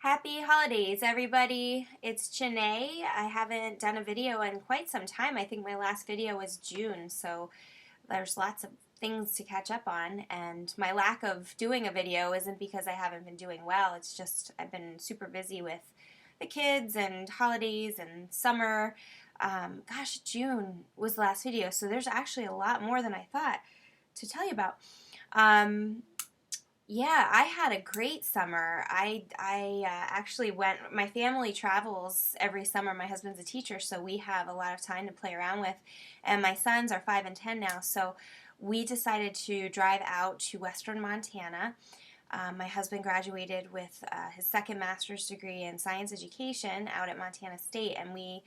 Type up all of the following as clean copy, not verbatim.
Happy holidays, everybody. It's Janae. I haven't done a video in quite some time. I think my last video was June, so there's lots of things to catch up on. And my lack of doing a video isn't because I haven't been doing well. It's just I've been super busy with the kids and holidays and summer. Gosh, June was the last video, so there's actually a lot more than I thought to tell you about. Um, yeah, I had a great summer. I actually went. My family travels every summer. My husband's a teacher, so we have a lot of time to play around with. And my sons are 5 and 10 now, so we decided to drive out to Western Montana. My husband graduated with his second master's degree in science education out at Montana State, and we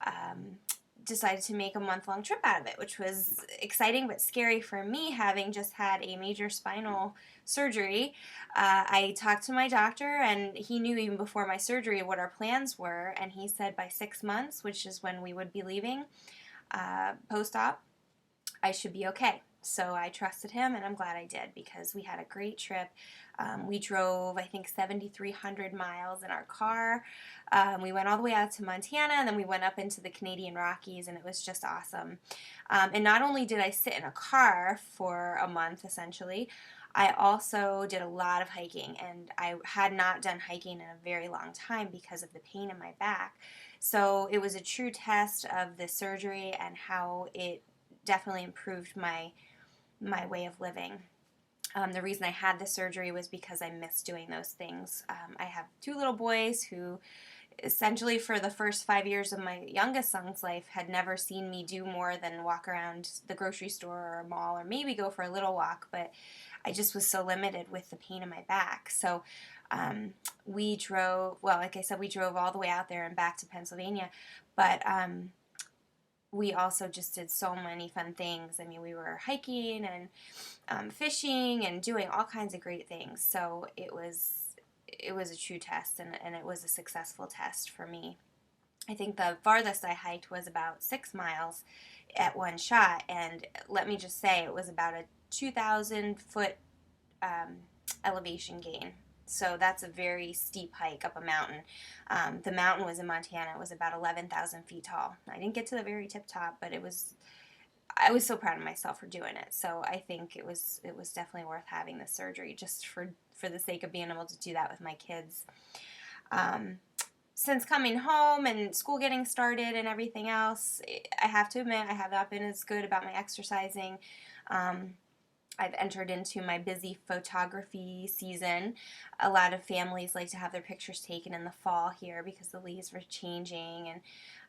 um, decided to make a month-long trip out of it, which was exciting but scary for me, having just had a major spinal surgery. I talked to my doctor, and he knew even before my surgery what our plans were, and he said by 6 months, which is when we would be leaving post-op, I should be okay. So I trusted him, and I'm glad I did because we had a great trip. We drove, I think, 7,300 miles in our car. We went all the way out to Montana, and then we went up into the Canadian Rockies, and it was just awesome. And not only did I sit in a car for a month, essentially, I also did a lot of hiking, and I had not done hiking in a very long time because of the pain in my back. So it was a true test of the surgery and how it definitely improved my way of living. The reason I had the surgery was because I missed doing those things. I have two little boys who essentially for the first 5 years of my youngest son's life had never seen me do more than walk around the grocery store or a mall or maybe go for a little walk, but I just was so limited with the pain in my back. So we drove, well, like I said, we drove all the way out there and back to Pennsylvania, but we also just did so many fun things. I mean, we were hiking and fishing and doing all kinds of great things. So it was a true test, and it was a successful test for me. I think the farthest I hiked was about 6 miles at one shot, and let me just say it was about a 2,000 foot elevation gain. So that's a very steep hike up a mountain. The mountain was in Montana. It was about 11,000 feet tall. I didn't get to the very tip top, but I was so proud of myself for doing it. So I think it was definitely worth having the surgery just for the sake of being able to do that with my kids. Since coming home and school getting started and everything else, I have to admit I have not been as good about my exercising. I've entered into my busy photography season. A lot of families like to have their pictures taken in the fall here because the leaves were changing,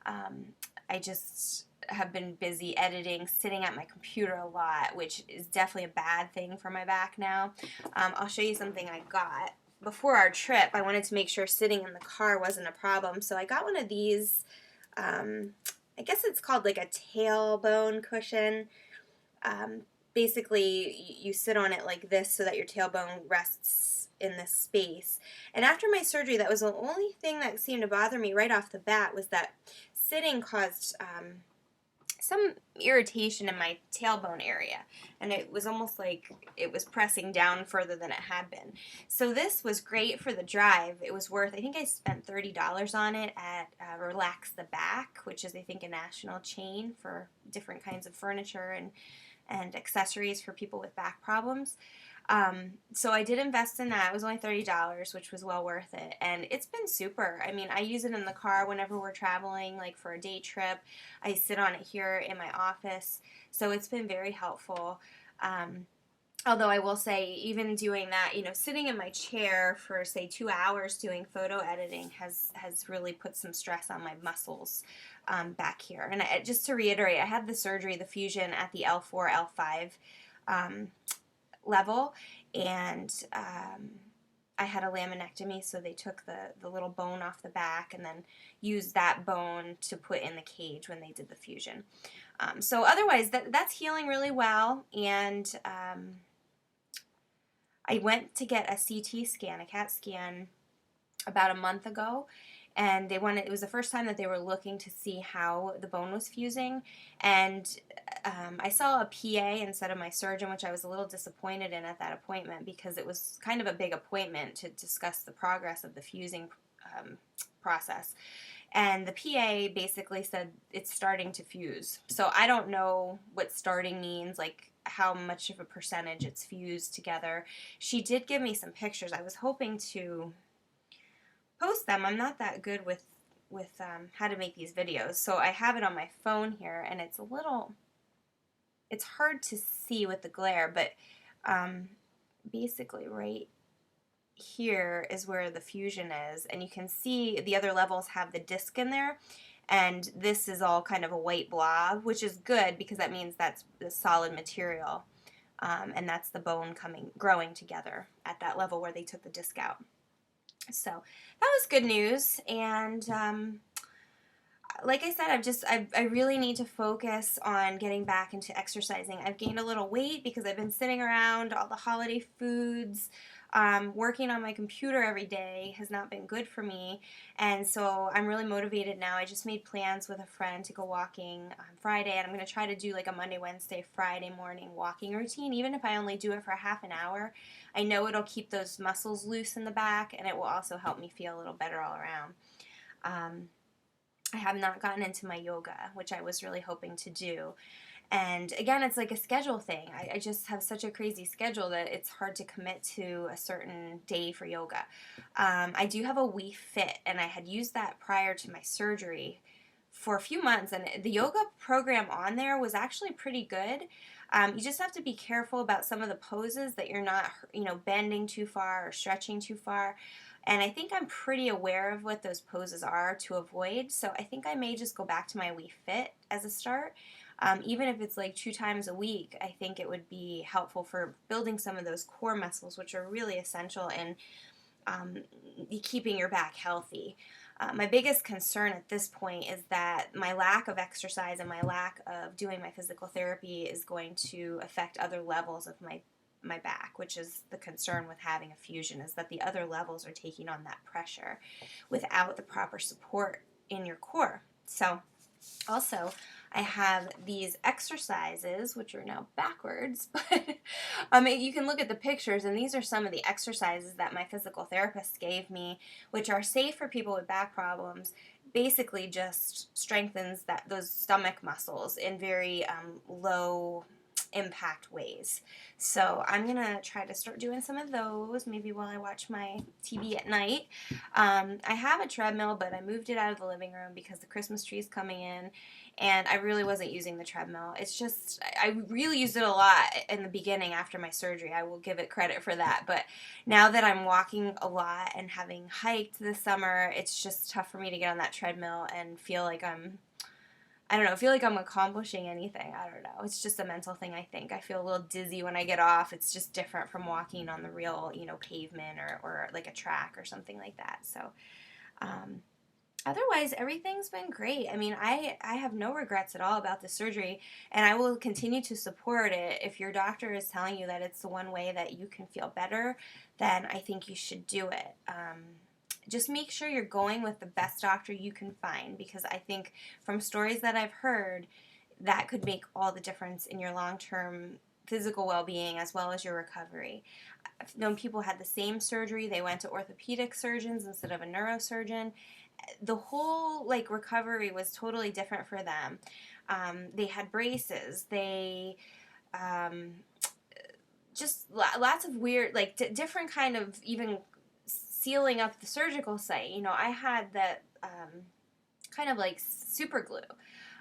and I just have been busy editing, sitting at my computer a lot, which is definitely a bad thing for my back now. I'll show you something I got. Before our trip, I wanted to make sure sitting in the car wasn't a problem, so I got one of these, I guess it's called like a tailbone cushion. Basically, you sit on it like this so that your tailbone rests in this space. And after my surgery, that was the only thing that seemed to bother me right off the bat, was that sitting caused some irritation in my tailbone area, and it was almost like it was pressing down further than it had been. So this was great for the drive. It was worth, I think I spent $30 on it at Relax the Back, which is, I think, a national chain for different kinds of furniture and accessories for people with back problems. So I did invest in that. It was only $30, which was well worth it. And it's been super. I mean, I use it in the car whenever we're traveling, like for a day trip. I sit on it here in my office. So it's been very helpful. Although I will say, even doing that, sitting in my chair for, say, 2 hours doing photo editing has really put some stress on my muscles back here. And just to reiterate, I had the surgery, the fusion, at the L4, L5 level, and I had a laminectomy, so they took the little bone off the back and then used that bone to put in the cage when they did the fusion. So otherwise, that's healing really well, and I went to get a CT scan, a CAT scan, about a month ago, and it was the first time that they were looking to see how the bone was fusing, and I saw a PA instead of my surgeon, which I was a little disappointed in at that appointment because it was kind of a big appointment to discuss the progress of the fusing process. And the PA basically said it's starting to fuse. So I don't know what starting means, like how much of a percentage it's fused together. She did give me some pictures. I was hoping to post them. I'm not that good with how to make these videos. So I have it on my phone here, and it's hard to see with the glare, but basically right here is where the fusion is, and you can see the other levels have the disc in there, and this is all kind of a white blob, which is good because that means that's the solid material, and that's the bone growing together at that level where they took the disc out. So that was good news, and like I said, I really need to focus on getting back into exercising. I've gained a little weight because I've been sitting around all the holiday foods. Working on my computer every day has not been good for me, and so I'm really motivated now. I just made plans with a friend to go walking on Friday, and I'm going to try to do like a Monday, Wednesday, Friday morning walking routine, even if I only do it for half an hour. I know it'll keep those muscles loose in the back, and it will also help me feel a little better all around. I have not gotten into my yoga, which I was really hoping to do. And again, it's like a schedule thing. I just have such a crazy schedule that it's hard to commit to a certain day for yoga. I do have a Wii Fit, and I had used that prior to my surgery for a few months, and the yoga program on there was actually pretty good. You just have to be careful about some of the poses that you're not, bending too far or stretching too far. And I think I'm pretty aware of what those poses are to avoid, so I think I may just go back to my Wii Fit as a start. Even if it's like 2 times a week, I think it would be helpful for building some of those core muscles, which are really essential in keeping your back healthy. My biggest concern at this point is that my lack of exercise and my lack of doing my physical therapy is going to affect other levels of my back, which is the concern with having a fusion, is that the other levels are taking on that pressure without the proper support in your core. So also, I have these exercises, which are now backwards, but you can look at the pictures, and these are some of the exercises that my physical therapist gave me, which are safe for people with back problems. Basically just strengthens those stomach muscles in very low impact ways. So I'm going to try to start doing some of those, maybe while I watch my TV at night. I have a treadmill, but I moved it out of the living room because the Christmas tree is coming in, and I really wasn't using the treadmill. It's just, I really used it a lot in the beginning after my surgery. I will give it credit for that, but now that I'm walking a lot and having hiked this summer, it's just tough for me to get on that treadmill and feel like I'm accomplishing anything. I don't know. It's just a mental thing, I think. I feel a little dizzy when I get off. It's just different from walking on the real, pavement or like a track or something like that. So, otherwise, everything's been great. I mean, I have no regrets at all about the surgery, and I will continue to support it. If your doctor is telling you that it's the one way that you can feel better, then I think you should do it. Just make sure you're going with the best doctor you can find, because I think from stories that I've heard, that could make all the difference in your long-term physical well-being as well as your recovery. I've known people had the same surgery. They went to orthopedic surgeons instead of a neurosurgeon. The whole recovery was totally different for them. They had braces. They just lots of weird, different kind of even sealing up the surgical site. I had that kind of like super glue.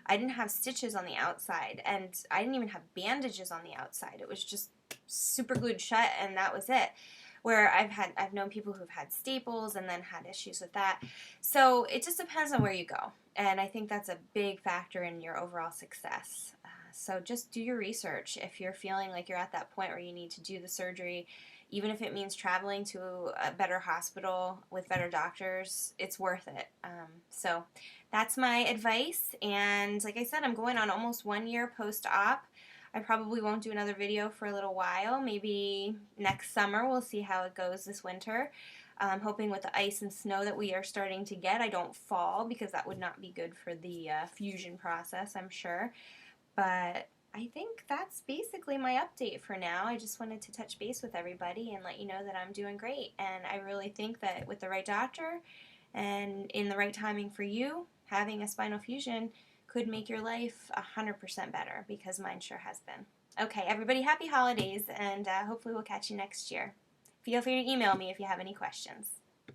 I didn't have stitches on the outside, and I didn't even have bandages on the outside. It was just super glued shut, and that was it. Where I've known people who've had staples and then had issues with that. So it just depends on where you go, and I think that's a big factor in your overall success. So just do your research. If you're feeling like you're at that point where you need to do the surgery, even if it means traveling to a better hospital with better doctors, it's worth it. So that's my advice. And like I said, I'm going on almost 1 year post-op. I probably won't do another video for a little while. Maybe next summer. We'll see how it goes this winter. I'm hoping with the ice and snow that we are starting to get, I don't fall, because that would not be good for the fusion process, I'm sure. But I think that's basically my update for now. I just wanted to touch base with everybody and let you know that I'm doing great. And I really think that with the right doctor and in the right timing for you, having a spinal fusion could make your life 100% better, because mine sure has been. Okay, everybody, happy holidays, and hopefully we'll catch you next year. Feel free to email me if you have any questions.